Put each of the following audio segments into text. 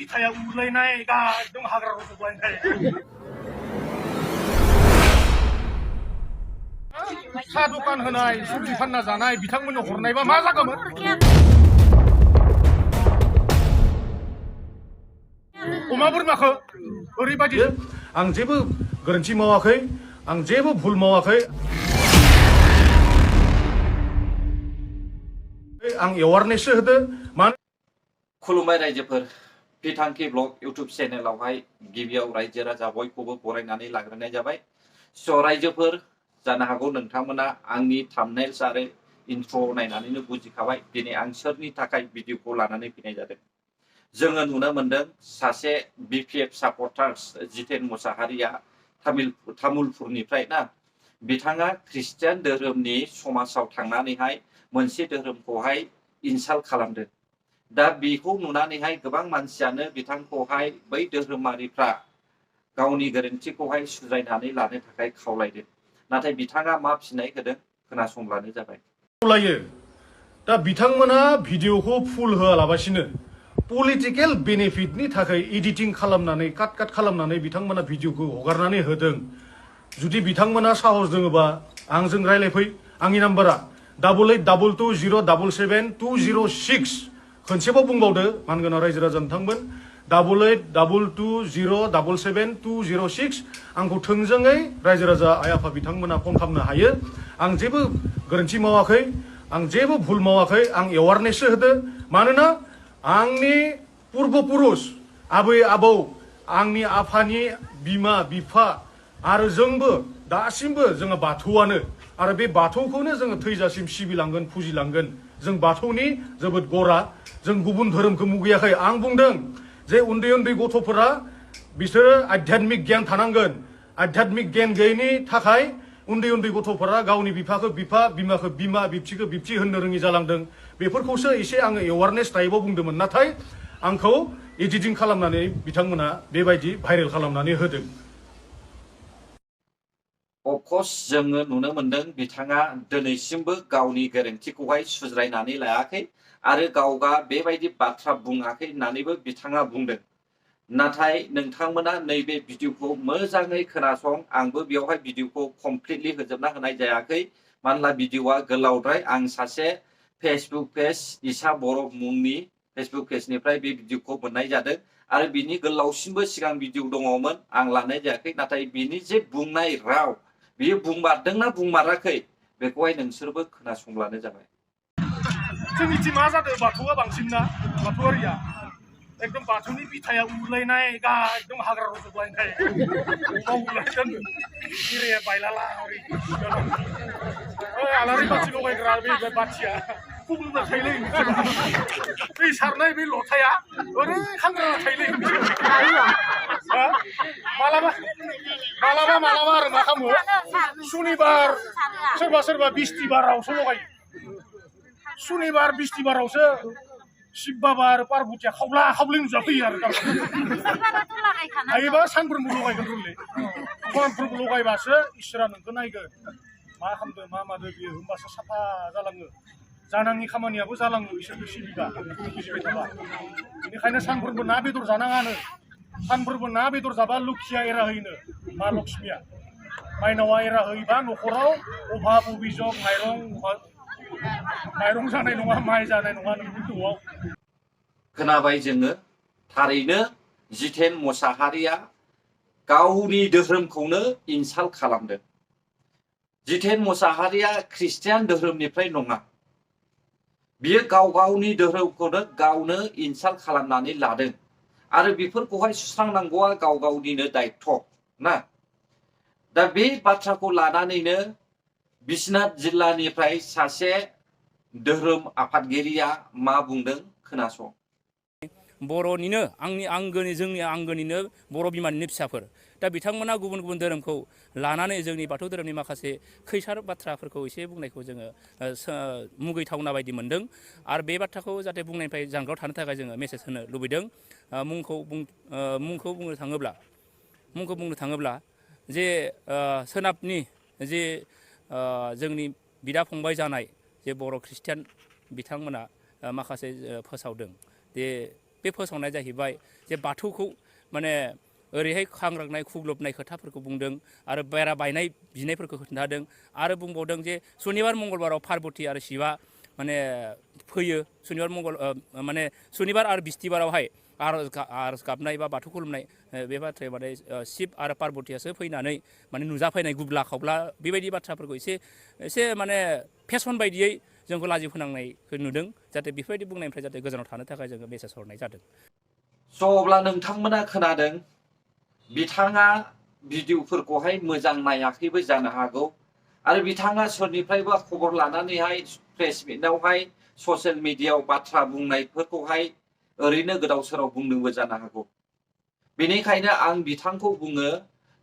बिथाया उलायनाय एकदम हाग्रा रज'लायनाय साहा दखान होनाय सबजि फानना जानाय बिथांमोननो हरनायबा मा जागौमोन अमा बोरमाखौ ओरैबायदि आं जेबो गोरोन्थि मावाखै आं जेबो भुल मावाखै आं एवारनेससो होदो मानो खुलुमबाय रायजोफोर बिथांखि ब्लग इउट्युब चेनेलावहाय गिबियाव रायजो राजा बयखौबो बरायनानै लाग्रोनाय जाबाय स' रायजोफोर जानो हागौ नोंथांमोना आंनि थाम्बनेल्स आरो इन्ट्र' नायनानैनो बुजिखाबाय दिनै आं सोरनि थाखाय भिडिअखौ लानानै फैनाय जादों जोङो नुनो मोनदों सासे बिपिएफ सापर्टार्स जितेन मुसाहारिया तामुलपुरनिफ्राय ना बिथाङा ख्रिस्टियान धोरोमनि समाजाव थांनानैहाय मोनसे धोरोमखौहाय इनसाल्ट खालामदों दा बेखौ नुनानैहाय गोबां मानसियानो बिथांखौहाय बै धोरोमारिफ्रा गावनि गोरोन्थिखौहाय सुद्रायनानै लानो थाखाय खावलायदों नाथाय बिथाङा मा फिननाय होदों खोनासंब्लानो जाबाय खावलायो दा बिथांमोना भिडिअखौ फुल होआलाबासिनो पलिटिकेल बेनिफिटनि थाखाय एडिटिं खालामनानै काट खालामनानै बिथांमोना भिडिअखौ हगारनानै होदों जुदि बिथांमोना साहस दोङोबा आंजों रायलायफै आंनि नाम्बारा 8822077206 खनसेबाव बुंबावदो मानगोनां रायजो राजा नोंथांमोन 8822077206 आंखौ थोंजोङै रायजो राजा आइ आफा बिथांमोना फन खालामनो हायो आं जेबो गोरोन्थि मावाखै आं जेबो भुल मावाखै आं एवारनेससो होदो मानोना आंनि पुर्बपुरुष आबै आबौ आंनि आफानि बिमा बिफा आरो जोंबो दासिमबो जोङो बाथौआनो आरो बे बाथौखौनो जोङो थैजासिम सिबिलांगोन फुजिलांगोन जों बाथौनि जोबोद गरा जों गुबुन धोरोमखौ मुगैयाखै आं बुंदों जे उन्दै उन्दै गथ'फोरा बिसोरो आध्यात्मिक गियान थानांगोन आध्यात्मिक गियान गैयैनि थाखाय उन्दै उन्दै गथ'फोरा गावनि बिफाखौ बिफा बिमाखौ बिमा बिबथिखौ बिबथि होननो रोङि जालांदों बेफोरखौसो एसे आङो एवारनेस टाइपआव बुंदोंमोन नाथाय आंखौ एडिटिं खालामनानै बिथांमोना बेबायदि भाइरेल खालामनानै होदों अफकर्स जोङो नुनो मोनदों बिथाङा दिनैसिमबो गावनि गोरोन्थिखौहाय सुज्रायनानै लायाखै आरो गावगा बेबायदि बाथ्रा बुङाखै होननानैबो बिथाङा बुंदों नाथाय नोंथांमोना नैबे भिडिअखौ मोजाङै खोनासं आंबो बेवहाय भिडिअखौ कमप्लिटलि होजोबना होनाय जायाखै मानोना भिडिअआ गोलावद्राय आं सासे फेसबुक पेज इसा बर' मुंनि फेसबुक पेजनिफ्राय बे भिडिअखौ मोननाय जादों आरो बिनि गोलावसिनबो सिगां भिडिअ दङमोन आं लानाय जायाखै नाथाय बिनि जे बुंनाय राव बियो बुंमारदोंना बुंमाराखै बेखौहाय नोंसोरबो खोनासंब्लानो जाबाय जोंनिथिं मा जादों बाथौआ बांसिन ना बाथौआरिया एकदम बाथौनि बिथाया उलायनाय एकदम हाग्रा रज'लायनाय अमा उलायदों गिराया बायलाला ओरै आलारि बाथि लगायग्रा बे बाथिया खुग्लुबना थायोलै दै सारनाय बे लथाया ओरै खांग्राना थायोलै मालाबा आरो मा खालामो सुनिबार सोरबा बिस्तिबारावसो लगायो सुनिबार बिस्तिबारावसो शिब बाबा आरो पार्बतिया खावब्ला नुजाफैयो आरो हायोबा सानफ्रोमबो लगायगोन रोंलै सानफ्रोमबो लगायबासो इसोरा नोंखौ नायगोन मा खालामदों मा मादों बियो होमबासो साफा जालाङो जानांनि खामानियाबो जालाङो इसोरखौ सिबिबा बुजिबाय थाबा बेनिखायनो सानफ्रोमबो ना बेदर जानाङानो सानफ्रोमबो ना बेदर जाबा लुखिया एरा होयोनो मा लक्ष्मिया माइनावा एरा होयोबा न'खराव अभाब अभिजग माइरं जानाय नङा माइ जानाय नङा नोंनि न'आव खोनाबाय जोङो थारैनो जितेन मुसाहारिया गावनि धोरोमखौनो इनसाल्ट खालामदों जितेन मुसाहारिया ख्रिस्टियान धोरोमनिफ्राय नङा बियो गावनि धोरोमखौनो गावनो इनसाल्ट खालामनानै लादों आरो बेफोरखौहाय सुस्रांनांगौआ गावनिनो दायित्व ना दा बे बाथ्राखौ लानानैनो बिश्वनाथ जिल्लानिफ्राय सासे धोरोम आफादगिरिया मा बुंदों खोनासं बर'निनो जोंनि आंगोनिनो बर' बिमानिनो फिसाफोर दा बिथांमोना गुबुन धोरोमखौ लानानै जोंनि बाथौ धोरोमनि माखासे खैसार बाथ्राफोरखौ एसे बुंनायखौ जोङो मुगैथावना बायदि मोनदों आरो बे बाथ्राखौ जाहाथे बुंनायनिफ्राय जानगाराव थानो थाखाय जोङो मेसेज होनो लुबैदों मुंखौ बुंनो थाङोब्ला जे सोनाबनि जे जोंनि बिदा फंबाय जानाय जे बर' ख्रिस्टियान बिथांमोना माखासे फोसावदों जे बे फोसावनाया जाहैबाय जे बाथौखौ माने ओरैहाय खांग्रांनाय खुग्लुबनाय खोथाफोरखौ बुंदों आरो बेरा बायनाय बिनायफोरखौ खोन्थादों आरो बुंबावदों जे सुनिबार मंगलबाराव पार्बती आरो शिबा माने फैयो माने सुनिबार आरो बिस्थिबारावहाय आरज गाबनाय बा बाथौ खुलुमनाय बे बाथ्राया माने शिब आरो पार्बतीयासो फैनानै माने नुजाफैनाय गुब्ला खावब्ला बेबायदि बाथ्राफोरखौ एसे माने फेसन बायदियै जोंखौ लाजि फोनांनायखौ नुदों जाहाथे बेफोरबायदि बुंनायनिफ्राय जाहाथे गोजानाव थानो थाखाय जोङो मेसेज हरनाय जादों। स' अब्ला नोंथांमोना खोनादों बिथाङा भिडिअफोरखौहाय मोजां नायाखैबो जानो हागौ आरो बिथाङा सोरनिफ्रायबो खबर लानानैहाय प्रेस मिटआवहाय ससियेल मिडियायाव बाथ्रा बुंनायफोरखौहाय ओरैनो गोदाव सोराव बुंदोंबो जानो हागौ। बेनिखायनो आं बिथांखौ बुङो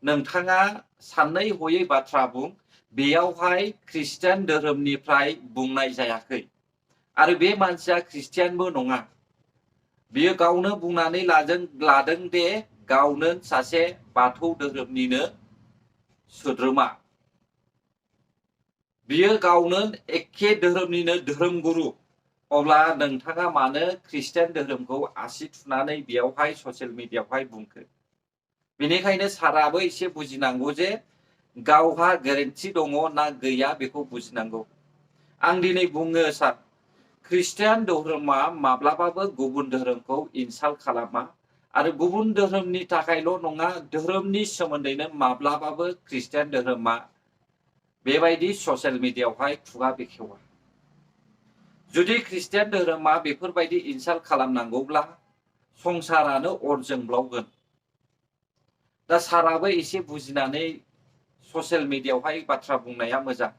नोंथाङा साननै हयै बाथ्रा बुं, बेयावहाय ख्रिस्टियान धोरोमनिफ्राय बुंनाय जायाखै आरो बे मानसिया ख्रिस्टियानबो नङा। बियो गावनो बुंनानै लादों दे गावनो सासे बाथौ धोरोमनिनो सोद्रोमा। बियो गावनो एखे धोरोमनिनो धोरोम गुरु। अब्ला नोंथाङा मानो ख्रिस्टियान धोरोमखौ आसि थुनानै बेयावहाय ससियेल मिडियायावहाय बुंखो? बेनिखायनो साराबो एसे बुजिनांगौ जे गावहा गोरोन्थि दङ ना गैया बेखौ बुजिनांगौ। आं दिनै बुङो सार, ख्रिस्टियान धोरोमा माब्लाबाबो गुबुन धोरोमखौ इनसाल्ट खालामा आरो गुबुन धोरोमनि थाखायल' नङा, धोरोमनि सोमोन्दैनो माब्लाबाबो ख्रिस्टियान धोरोमा बेबायदि ससियेल मिडियायावहाय खुगा बेखेवा। जुदि ख्रिस्टियान धोरोमा बेफोरबायदि इनसाल्ट खालामनांगौब्ला संसारानो अर जोंब्लावगोन। दा साराबो एसे बुजिनानै ससियेल मिडियायावहाय बाथ्रा बुंनाया मोजां।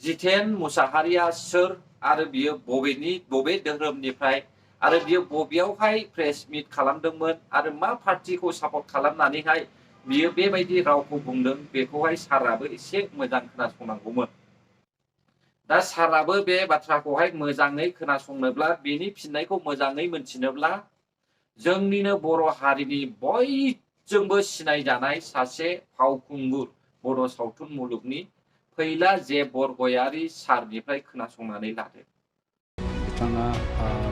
जितेन मुसाहारिया सोर आरो बियो बबे धोरोमनिफ्राय आरो बियो बबेयावहाय प्रेस मिट खालामदोंमोन आरो मा पार्टिखौ सापर्ट खालामनानैहाय बियो बेबायदि रावखौ बुंदों बेखौहाय साराबो एसे मोजां खोनासंनांगौमोन। दा साराबो बे बाथ्राखौहाय मोजाङै खोनासंनोब्ला बेनि फिननायखौ मोजाङै मोनथिनोब्ला जोंनिनो बर' हारिनि बयजोंबो सिनायजानाय सासे फावखुंगुर बर' सावथुन मुलुगनि फैला जे बरगयारी सारनिफ्राय खोनासंनानै लादो। बिथाङा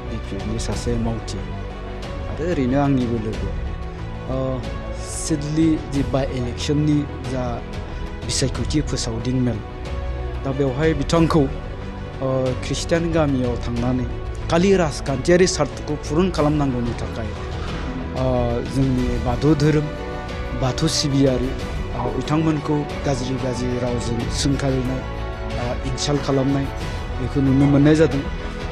बिपिएफनि सासे मावथि आरो ओरैनो आंनिबो लोगो। सिडली जि बाइ इलेक्शननि जा बिसायख'थि फोसावदिं मेल, दा बेवहाय बिथांखौ ख्रिस्टियान गामियाव थांनानै खालि राजखान्थियारि सार्थखौ फुरुन खालामनांगौनि थाखाय जोंनि बाथौ धोरोम, बाथौ सिबियारि बिथांमोनखौ गाज्रि रावजों सोंखारिनाय, इनसाल्ट खालामनाय बेखौ नुनो मोननाय जादों।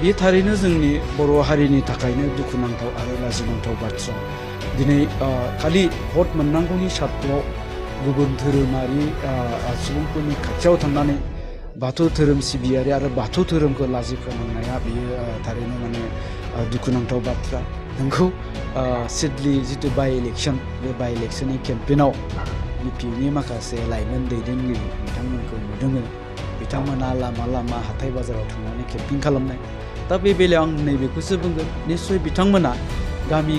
बे थारैनो जोंनि बर' हारिनि थाखायनो दुखुनांथाव आरो लाजिनांथाव बाथ्रा। दिनै खालि भट मोननांगौनि सार्थआव गुबुन धोरोमारि सुबुंफोरनि खाथियाव थांनानै बाथौ धोरोम सिबियारि आरो बाथौ धोरोमखौ लाजि फोनांनाया बेयो थारैनो माने दुखुनांथाव बाथ्रा। नोंखौ सिडली जितु बाइ इलेक्शन, बे बाइ इलेक्शननि केम्पेइनाव बिपिएफनि माखासे लाइमोन दैदेनगिरि बिथांमोनखौ नुदोंमोन। बिथांमोना लामा हाथाय बाजाराव थांनानै केम्पेइन खालामनाय। दा बे बेलायाव आं नैबेखौसो बुंगोन, निस्सय बिथांमोना गामि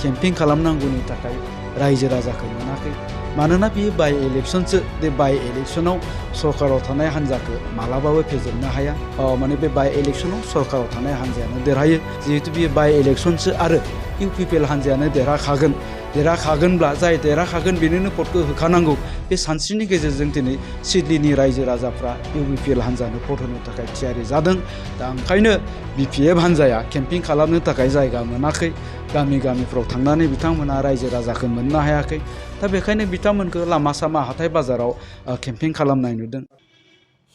केम्पेइन खालामनांगौनि थाखाय रायजो राजाखौ मोनाखै। मानोना बेयो बाइ इलेक्शनसो, बे बाइ इलेक्शनाव सरकाराव थानाय हान्जाखौ मालाबाबो फेजेननो हाया। माने बे बाइ इलेक्शनाव सरकाराव थानाय हान्जायानो देरहायो। जिहेतु बेयो बाइ इलेक्शनसो आरो इउपिपिएल हान्जायानो देरहाखागोनब्ला जाय देरहाखागोन बेनोनो भटखौ होखानांगौ। बे सानस्रिनि गेजेरजों दिनै सिडलीनि रायजो राजाफ्रा इउपिपिएल हान्जानो भट होनो थाखाय थियारि जादों। दा ओंखायनो बिपिएफ हान्जाया केम्पेइन खालामनो थाखाय जायगा मोनाखै। गामिफ्राव थांनानै बिथांमोना रायजो राजाखौ मोननो हायाखै। दा बेखायनो बिथांमोनखौ लामा सामा हाथाय बाजाराव केम्पेइन खालामनाय नुदों।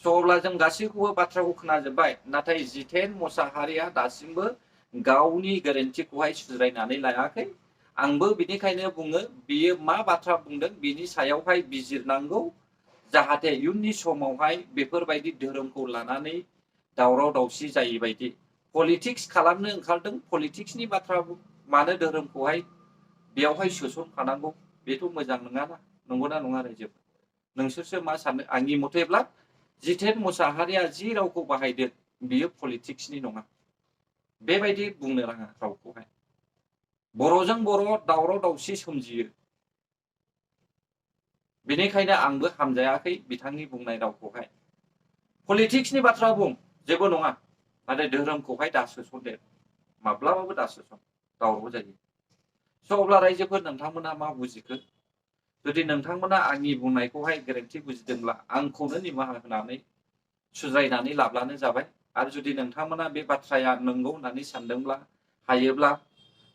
स' अब्ला जों गासैखौबो बाथ्राखौ खोनाजोब्बाय, नाथाय जितेन मुसाहारिया दासिमबो गावनि गोरोन्थिखौहाय सुद्रायनानै लायाखै। आंबो बेनिखायनो बुङो बियो मा बाथ्रा बुंदों बिनि सायावहाय बिजिरनांगौ, जाहाथे इयुननि समावहाय बेफोरबायदि धोरोमखौ लानानै दावराव दावसि जायै बायदि। पलिटिक्स खालामनो ओंखारदों, पलिटिक्सनि बाथ्रा मानो धोरोमखौहाय बेयावहाय सोसनफानांगौ? बेथ' मोजां नङाना, नंगौना नङा रायजो? नोंसोरसो मा सानो? आंनि मथेब्ला जितेन मुसाहारिया जि रावखौ बाहायदों बियो पलिटिक्सनि नङा। बेबायदि बुंनो नाङा रावखौहाय। बर'जों बर' दावराव दावसि सोमजियो। बेनिखायनो आंबो हामजायाखै बिथांनि बुंनाय रावखौहाय। पलिटिक्सनि बाथ्रा बुं, जेबो नङा, नाथाय धोरोमखौहाय दा सोसनदेर, माब्लाबाबो दा सोसन। दावराव जायो स' अब्ला रायजोफोर नोंथांमोना मा बुजिखो जुदि नोंथांमोना आंनि बुंनायखौहाय गोरोन्थि बुजिदोंब्ला आंखौनो निमाहा होनानै सुज्रायनानै लाब्लानो जाबाय आरो जुदि नोंथांमोना बे बाथ्राया नंगौ होननानै सानदोंब्ला हायोब्ला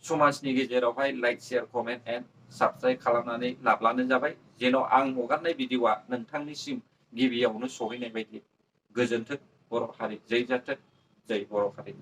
समाजनि गेजेरावहाय like share comment and subscribe खालामनानै लाब्लानो जाबाय जेन' आं हगारनाय भिडिअ'आ नोंथांनिसिम गिबियावनो सहैनाय बायदि गोजोन्थों बर' हारि जै जाथों जै बर' हारि